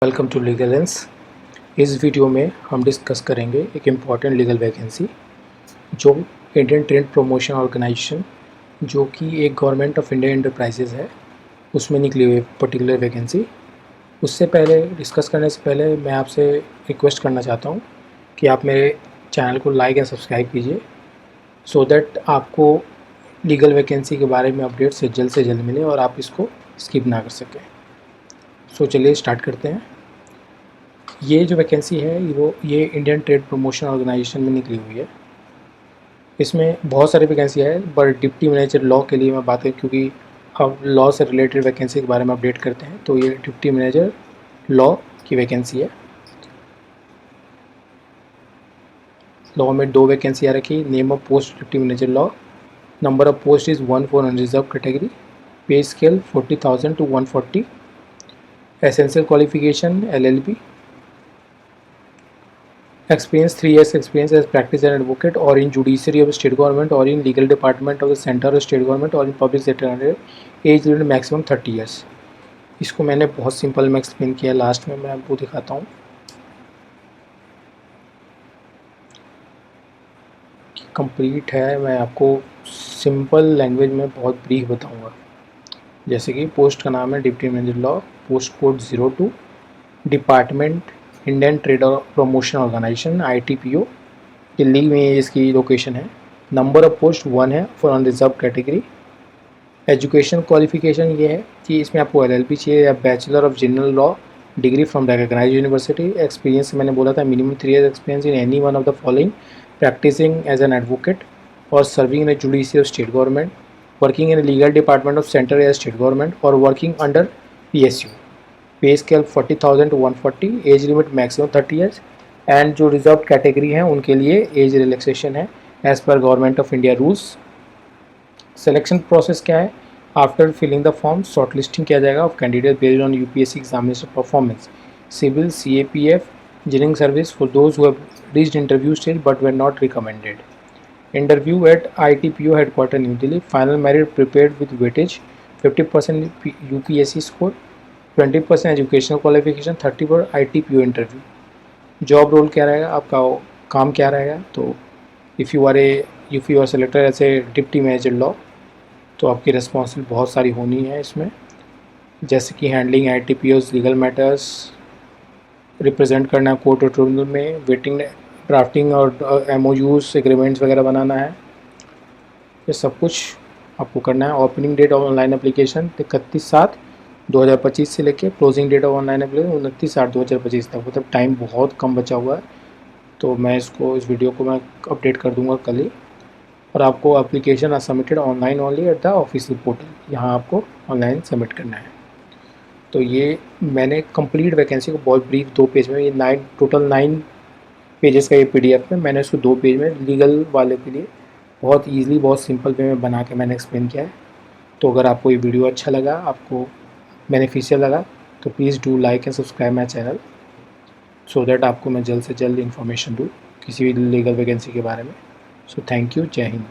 Welcome to लीगलेंस। इस video में हम डिस्कस करेंगे एक इम्पॉर्टेंट लीगल वैकेंसी जो इंडियन ट्रेड प्रमोशन ऑर्गेनाइजेशन जो कि एक गवर्नमेंट ऑफ इंडिया एंटरप्राइजेज़ है उसमें निकली हुई पर्टिकुलर वैकेंसी। उससे पहले डिस्कस करने से पहले मैं आपसे रिक्वेस्ट करना चाहता हूँ कि आप मेरे चैनल को लाइक एंड सब्सक्राइब कीजिए सो दैट आपको लीगल वैकेंसी के बारे में अपडेट से जल्द मिले और आप इसको स्किप ना कर सकें। सो चलिए स्टार्ट करते हैं। ये जो वैकेंसी है ये इंडियन ट्रेड प्रमोशन ऑर्गेनाइजेशन में निकली हुई है। इसमें बहुत सारी वैकेंसी है बट डिप्टी मैनेजर लॉ के लिए मैं बात करूँ क्योंकि हम लॉ से रिलेटेड वैकेंसी के बारे में अपडेट करते हैं, तो ये डिप्टी मैनेजर लॉ की वैकेंसी है। लॉ में 2 वैकेंसियाँ रखी। Name of post deputy manager law, number of post is 1 for unreserved category, pay scale 40,000 to 140, essential qualification LLB, experience 3 years experience as practice and advocate or in judiciary of state government or in legal department of the center of state government or in public sector under age limit maximum 30 years। इसको मैंने बहुत simple में explain किया, last में मैं आपको दिखाता हूँ कि कंप्लीट है। मैं आपको सिंपल लैंग्वेज में बहुत ब्रीफ बताऊँगा। जैसे कि पोस्ट का नाम है deputy manager law, post code 02, department Indian trade और प्रमोशन ऑर्गेनाइजेशन ITPO, दिल्ली में इसकी लोकेशन है। नंबर ऑफ पोस्ट 1 है for unreserved category. Education qualification ये है कि इसमें आपको LLB चाहिए या bachelor of general law degree from recognised university. Experience मैंने बोला था minimum 3 years experience in any one of the following: practising as an advocate और serving in judiciary of state government, working in legal department of central या state government और working under PSU। Pay scale 40,000 to 140, age limit maximum 30 years and जो reserve category हैं उनके लिए age relaxation है as per government of India rules. Selection process क्या है? After filling the form short listing किया जाएगा of candidate based on UPSC examination performance, civil, CAPF, engineering service for those who have reached interview stage but were not recommended. Interview at ITPO headquarter new Delhi. Final merit prepared with weightage 50% UPSC score, 20% educational qualification, 30 पर ITPO interview. Job role क्या रहेगा, आपका काम क्या रहेगा? तो if you are selected as a deputy manager law तो आपकी रिस्पॉन्सिबिलिटी बहुत सारी होनी है इसमें, जैसे कि handling ITPO's legal matters, represent करना कोर्ट और ट्रिब्यूनल में, वेटिंग, ड्राफ्टिंग और MOUs एग्रीमेंट्स वगैरह बनाना है। ये सब कुछ आपको करना है। Opening date of online application 31/7/2025 से लेके closing date of online application 29/8/2025 तक, मतलब टाइम बहुत कम बचा हुआ है। तो मैं इस वीडियो को मैं अपडेट कर दूंगा कल ही। और आपको application submitted online only at the official portal, यहाँ आपको ऑनलाइन सबमिट करना है। तो ये मैंने कंप्लीट वैकेंसी को बहुत ब्रीफ 2 पेज में, ये टोटल 9 पेजेस का ये PDF है, मैंने इसको 2 पेज में लीगल वाले के लिए बहुत ईजिली बहुत सिंपल वे में बना के मैंने एक्सप्लेन किया है। तो अगर आपको ये वीडियो अच्छा लगा, आपको बेनिफिशियल लगा, तो please do like and subscribe my channel so that आपको मैं जल्द से जल्द इन्फॉर्मेशन दूँ किसी भी लीगल वैकेंसी के बारे में। सो थैंक यू, जय हिंद।